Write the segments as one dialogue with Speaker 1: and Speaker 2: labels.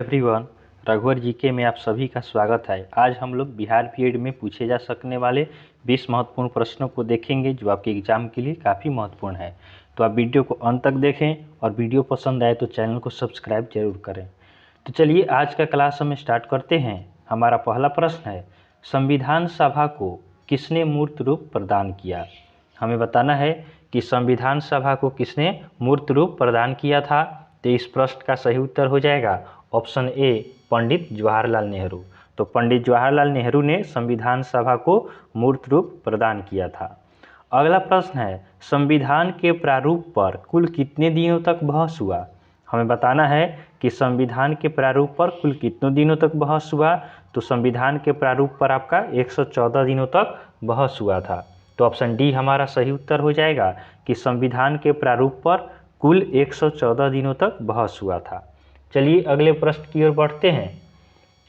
Speaker 1: Everyone, रघुवर GK में आप सभी का स्वागत है। आज हम लोग बिहार बीएड में पूछे जा सकने वाले 20 महत्वपूर्ण प्रश्नों को देखेंगे जो आपके एग्जाम के लिए काफ़ी महत्वपूर्ण है। तो आप वीडियो को अंत तक देखें और वीडियो पसंद आए तो चैनल को सब्सक्राइब जरूर करें। तो चलिए आज का क्लास हम स्टार्ट करते हैं। हमारा पहला प्रश्न है, संविधान सभा को किसने मूर्त रूप प्रदान किया। हमें बताना है कि संविधान सभा को किसने मूर्त रूप प्रदान किया था। तो इस प्रश्न का सही उत्तर हो जाएगा ऑप्शन ए, पंडित जवाहरलाल नेहरू। तो पंडित जवाहरलाल नेहरू ने संविधान सभा को मूर्त रूप प्रदान किया था। अगला प्रश्न है, संविधान के प्रारूप पर कुल कितने दिनों तक बहस हुआ। हमें बताना है कि संविधान के प्रारूप पर कुल कितने दिनों तक बहस हुआ। तो संविधान के प्रारूप पर आपका 114 दिनों तक बहस हुआ था। तो ऑप्शन डी हमारा सही उत्तर हो जाएगा कि संविधान के प्रारूप पर कुल 114 दिनों तक बहस हुआ था। चलिए अगले प्रश्न की ओर बढ़ते हैं।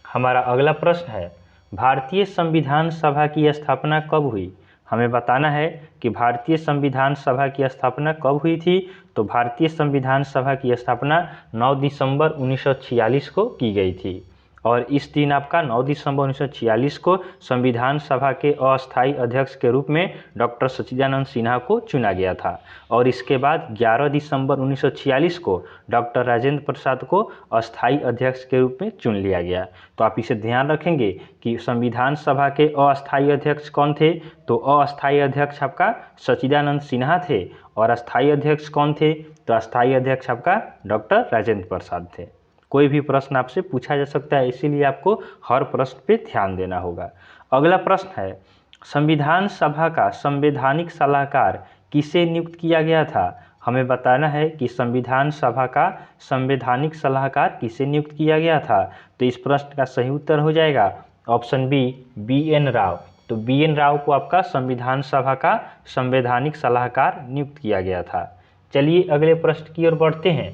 Speaker 1: हमारा अगला प्रश्न है, भारतीय संविधान सभा की स्थापना कब हुई। हमें बताना है कि भारतीय संविधान सभा की स्थापना कब हुई थी। तो भारतीय संविधान सभा की स्थापना 9 दिसंबर 1946 को की गई थी और इस दिन आपका 9 दिसंबर 1946 को संविधान सभा के अस्थायी अध्यक्ष के रूप में डॉक्टर सच्चिदानंद सिन्हा को चुना गया था और इसके बाद 11 दिसंबर 1946 को डॉक्टर राजेंद्र प्रसाद को अस्थायी अध्यक्ष के रूप में चुन लिया गया। तो आप इसे ध्यान रखेंगे कि संविधान सभा के अस्थायी अध्यक्ष कौन थे। तो अस्थायी अध्यक्ष आपका सच्चिदानंद सिन्हा थे और अस्थायी अध्यक्ष कौन थे। तो अस्थायी अध्यक्ष आपका डॉक्टर राजेंद्र प्रसाद थे। कोई भी प्रश्न आपसे पूछा जा सकता है, इसीलिए आपको हर प्रश्न पे ध्यान देना होगा। अगला प्रश्न है, संविधान सभा का संवैधानिक सलाहकार किसे नियुक्त किया गया था। हमें बताना है कि संविधान सभा का संवैधानिक सलाहकार किसे नियुक्त किया गया था। तो इस प्रश्न का सही उत्तर हो जाएगा ऑप्शन बी, बी.एन. राव। तो बी.एन. राव को आपका संविधान सभा का संवैधानिक सलाहकार नियुक्त किया गया था। चलिए अगले प्रश्न की ओर बढ़ते हैं।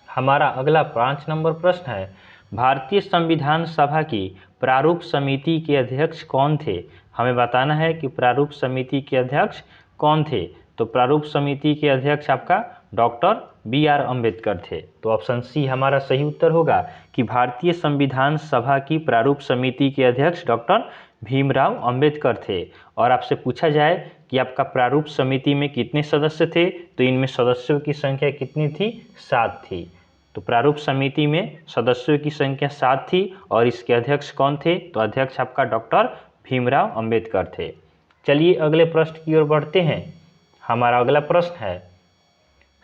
Speaker 1: हमारा अगला 5 नंबर प्रश्न है, भारतीय संविधान सभा की प्रारूप समिति के अध्यक्ष कौन थे। हमें बताना है कि प्रारूप समिति के अध्यक्ष कौन थे। तो प्रारूप समिति के अध्यक्ष आपका डॉक्टर बी.आर. अम्बेडकर थे। तो ऑप्शन सी हमारा सही उत्तर होगा कि भारतीय संविधान सभा की प्रारूप समिति के अध्यक्ष डॉक्टर भीमराव अंबेडकर थे। और आपसे पूछा जाए कि आपका प्रारूप समिति में कितने सदस्य थे, तो इनमें सदस्यों की संख्या कितनी थी, 7 थी। तो प्रारूप समिति में सदस्यों की संख्या 7 थी और इसके अध्यक्ष कौन थे। तो अध्यक्ष आपका डॉक्टर भीमराव अंबेडकर थे। चलिए अगले प्रश्न की ओर बढ़ते हैं। हमारा अगला प्रश्न है,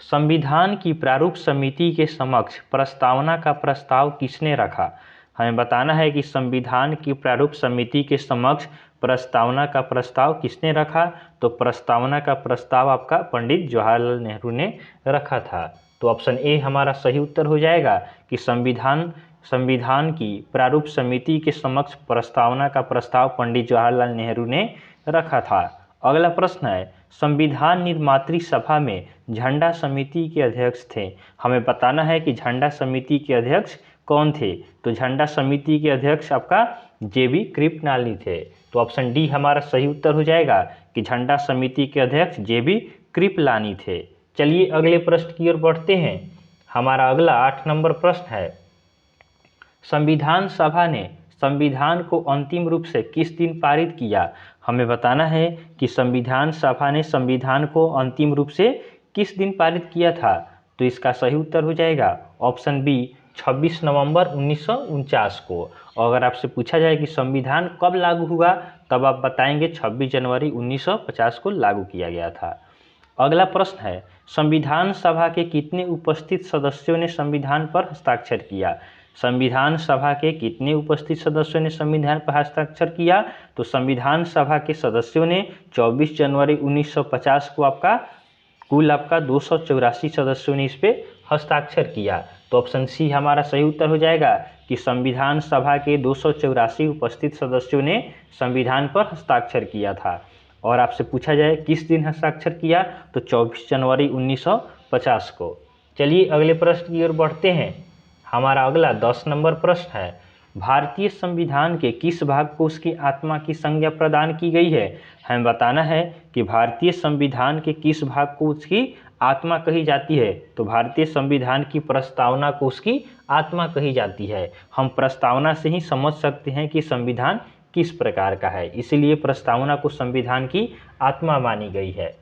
Speaker 1: संविधान की प्रारूप समिति के समक्ष प्रस्तावना का प्रस्ताव किसने रखा। हमें बताना है कि संविधान की प्रारूप समिति के समक्ष प्रस्तावना का प्रस्ताव किसने रखा। तो प्रस्तावना का प्रस्ताव आपका पंडित जवाहरलाल नेहरू ने रखा था। तो ऑप्शन ए हमारा सही उत्तर हो जाएगा कि संविधान की प्रारूप समिति के समक्ष प्रस्तावना का प्रस्ताव पंडित जवाहरलाल नेहरू ने रखा था। अगला प्रश्न है, संविधान निर्मात्री सभा में झंडा समिति के अध्यक्ष थे। हमें बताना है कि झंडा समिति के अध्यक्ष कौन थे। तो झंडा समिति के अध्यक्ष आपका जे.बी. कृपलानी थे। तो ऑप्शन डी हमारा सही उत्तर हो जाएगा कि झंडा समिति के अध्यक्ष जे.बी. कृपलानी थे। चलिए अगले प्रश्न की ओर बढ़ते हैं। हमारा अगला 8 नंबर प्रश्न है, संविधान सभा ने संविधान को अंतिम रूप से किस दिन पारित किया। हमें बताना है कि संविधान सभा ने संविधान को अंतिम रूप से किस दिन पारित किया था। तो इसका सही उत्तर हो जाएगा ऑप्शन बी, 26 नवंबर 1949 को। और अगर आपसे पूछा जाए कि संविधान कब लागू हुआ, तब आप बताएंगे 26 जनवरी 1950 को लागू किया गया था। अगला प्रश्न है, संविधान सभा के कितने उपस्थित सदस्यों ने संविधान पर हस्ताक्षर किया। संविधान सभा के कितने उपस्थित सदस्यों ने संविधान पर हस्ताक्षर किया। तो संविधान सभा के सदस्यों ने 24 जनवरी 1950 को कुल 284 सदस्यों ने इस पे हस्ताक्षर किया। तो ऑप्शन सी हमारा सही उत्तर हो जाएगा कि संविधान सभा के 284 उपस्थित सदस्यों ने संविधान पर हस्ताक्षर किया था। और आपसे पूछा जाए किस दिन हस्ताक्षर किया, तो 24 जनवरी 1950 को। चलिए अगले प्रश्न की ओर बढ़ते हैं। हमारा अगला 10 नंबर प्रश्न है, भारतीय संविधान के किस भाग को उसकी आत्मा की संज्ञा प्रदान की गई है। हमें बताना है कि भारतीय संविधान के किस भाग को उसकी आत्मा कही जाती है, तो भारतीय संविधान की प्रस्तावना को उसकी आत्मा कही जाती है। हम प्रस्तावना से ही समझ सकते हैं कि संविधान किस प्रकार का है, इसीलिए प्रस्तावना को संविधान की आत्मा मानी गई है।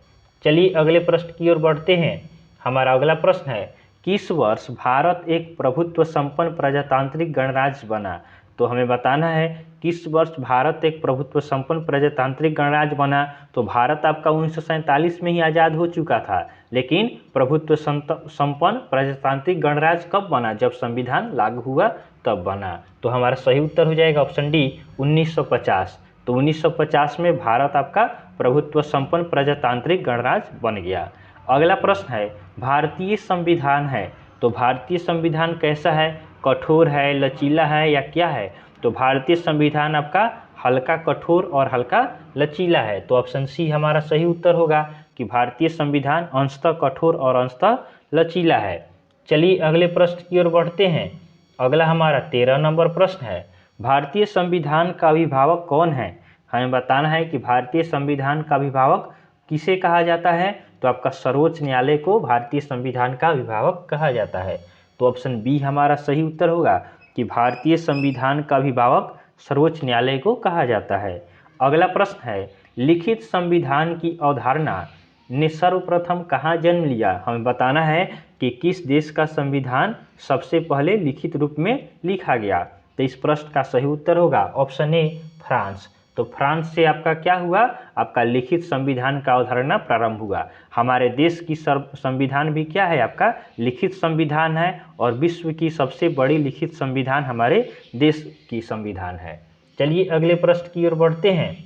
Speaker 1: चलिए अगले प्रश्न की ओर बढ़ते हैं। हमारा अगला प्रश्न है, किस वर्ष भारत एक प्रभुत्व संपन्न प्रजातांत्रिक गणराज्य बना? तो हमें बताना है किस वर्ष भारत एक प्रभुत्व संपन्न प्रजातांत्रिक गणराज्य बना। तो भारत आपका 1947 में ही आज़ाद हो चुका था, लेकिन प्रभुत्व संपन्न प्रजातांत्रिक गणराज्य कब बना? जब संविधान लागू हुआ तब बना। तो हमारा सही उत्तर हो जाएगा ऑप्शन डी 1950। तो 1950 में भारत आपका प्रभुत्व संपन्न प्रजातांत्रिक गणराज्य बन गया। अगला प्रश्न है, भारतीय संविधान है, तो भारतीय संविधान कैसा है? कठोर है, लचीला है या क्या है? तो भारतीय संविधान आपका हल्का कठोर और हल्का लचीला है। तो ऑप्शन सी हमारा सही उत्तर होगा कि भारतीय संविधान अंशतः कठोर और अंशतः लचीला है। चलिए अगले प्रश्न की ओर बढ़ते हैं। अगला हमारा 13 नंबर प्रश्न है, भारतीय संविधान का अभिभावक कौन है? हमें बताना है कि भारतीय संविधान का अभिभावक किसे कहा जाता है? तो आपका सर्वोच्च न्यायालय को भारतीय संविधान का अभिभावक कहा जाता है। तो ऑप्शन बी हमारा सही उत्तर होगा कि भारतीय संविधान का अभिभावक सर्वोच्च न्यायालय को कहा जाता है। अगला प्रश्न है, लिखित संविधान की अवधारणा ने सर्वप्रथम कहाँ जन्म लिया? हमें बताना है कि किस देश का संविधान सबसे पहले लिखित रूप में लिखा गया। तो इस प्रश्न का सही उत्तर होगा ऑप्शन ए फ्रांस। तो फ्रांस से आपका क्या हुआ? आपका लिखित संविधान का अवधारणा प्रारंभ हुआ। हमारे देश की संविधान भी क्या है? आपका लिखित संविधान है, और विश्व की सबसे बड़ी लिखित संविधान हमारे देश की संविधान है। चलिए अगले प्रश्न की ओर बढ़ते हैं।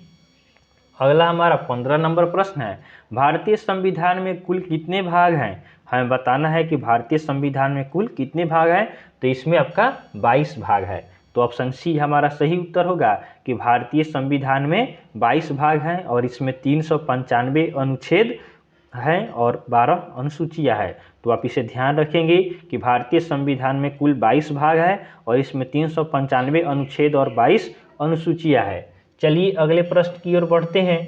Speaker 1: अगला हमारा 15 नंबर प्रश्न है, भारतीय संविधान में कुल कितने भाग हैं? हमें बताना है कि भारतीय संविधान में कुल कितने भाग हैं। तो इसमें आपका 22 भाग है। तो ऑप्शन सी हमारा सही उत्तर होगा कि भारतीय संविधान में 22 भाग हैं, और इसमें 395 अनुच्छेद हैं और 12 अनुसूचियां हैं। तो आप इसे ध्यान रखेंगे कि भारतीय संविधान में कुल 22 भाग है और इसमें 395 अनुच्छेद और 22 अनुसूचियां हैं। चलिए अगले प्रश्न की ओर बढ़ते हैं।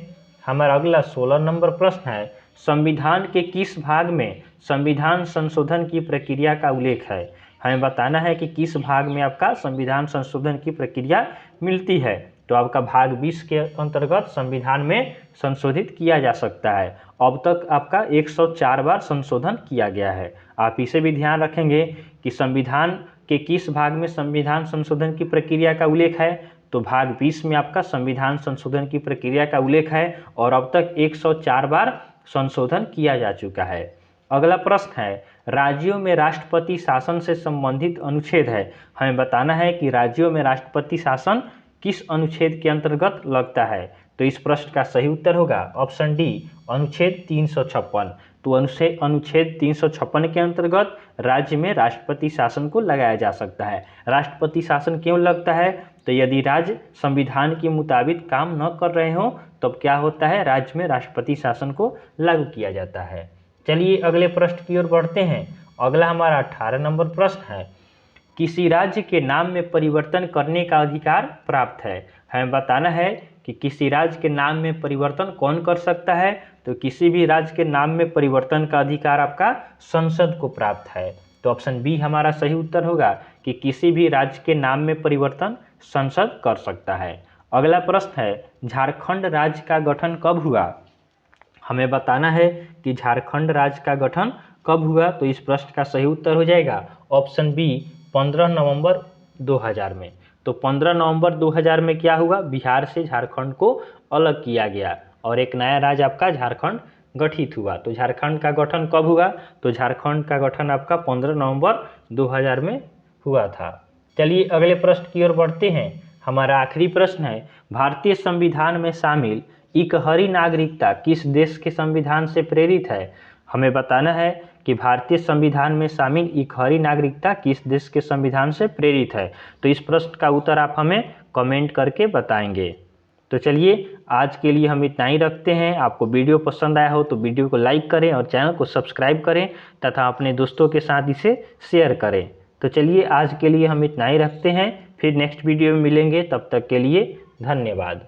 Speaker 1: हमारा अगला 16 नंबर प्रश्न है, संविधान के किस भाग में संविधान संशोधन की प्रक्रिया का उल्लेख है? हमें बताना है कि किस भाग में आपका संविधान संशोधन की प्रक्रिया मिलती है। तो आपका भाग 20 के अंतर्गत संविधान में संशोधित किया जा सकता है। अब तक आपका 104 बार संशोधन किया गया है। आप इसे भी ध्यान रखेंगे कि संविधान के किस भाग में संविधान संशोधन की प्रक्रिया का उल्लेख है। तो भाग 20 में आपका संविधान संशोधन की प्रक्रिया का उल्लेख है, और अब तक 104 बार संशोधन किया जा चुका है। अगला प्रश्न है, राज्यों में राष्ट्रपति शासन से संबंधित अनुच्छेद है। हमें बताना है कि राज्यों में राष्ट्रपति शासन किस अनुच्छेद के अंतर्गत लगता है। तो इस प्रश्न का सही उत्तर होगा ऑप्शन डी अनुच्छेद 356। तो अनुच्छेद 356 के अंतर्गत राज्य में राष्ट्रपति शासन को लगाया जा सकता है। राष्ट्रपति शासन क्यों लगता है? तो यदि राज्य संविधान के मुताबिक काम न कर रहे हों तब क्या होता है? राज्य में राष्ट्रपति शासन को लागू किया जाता है। चलिए अगले प्रश्न की ओर बढ़ते हैं। अगला हमारा 18 नंबर प्रश्न है, किसी राज्य के नाम में परिवर्तन करने का अधिकार प्राप्त है। हमें बताना है कि किसी राज्य के नाम में परिवर्तन कौन कर सकता है। तो किसी भी राज्य के नाम में परिवर्तन का अधिकार आपका संसद को प्राप्त है। तो ऑप्शन बी हमारा सही उत्तर होगा कि किसी भी राज्य के नाम में परिवर्तन संसद कर सकता है। अगला प्रश्न है, झारखंड राज्य का गठन कब हुआ? हमें बताना है कि झारखंड राज्य का गठन कब हुआ। तो इस प्रश्न का सही उत्तर हो जाएगा ऑप्शन बी 15 नवंबर 2000 में। तो 15 नवंबर 2000 में क्या हुआ? बिहार से झारखंड को अलग किया गया और एक नया राज्य आपका झारखंड गठित हुआ। तो झारखंड का गठन कब हुआ? तो झारखंड का गठन आपका 15 नवंबर 2000 में हुआ था। चलिए अगले प्रश्न की ओर बढ़ते हैं। हमारा आखिरी प्रश्न है, भारतीय संविधान में शामिल इकहरी नागरिकता किस देश के संविधान से प्रेरित है? हमें बताना है कि भारतीय संविधान में शामिल इकहरी नागरिकता किस देश के संविधान से प्रेरित है। तो इस प्रश्न का उत्तर आप हमें कमेंट करके बताएंगे। तो चलिए आज के लिए हम इतना ही रखते हैं। आपको वीडियो पसंद आया हो तो वीडियो को लाइक करें और चैनल को सब्सक्राइब करें तथा अपने दोस्तों के साथ इसे शेयर करें। तो चलिए आज के लिए हम इतना ही रखते हैं, फिर नेक्स्ट वीडियो में मिलेंगे। तब तक के लिए धन्यवाद।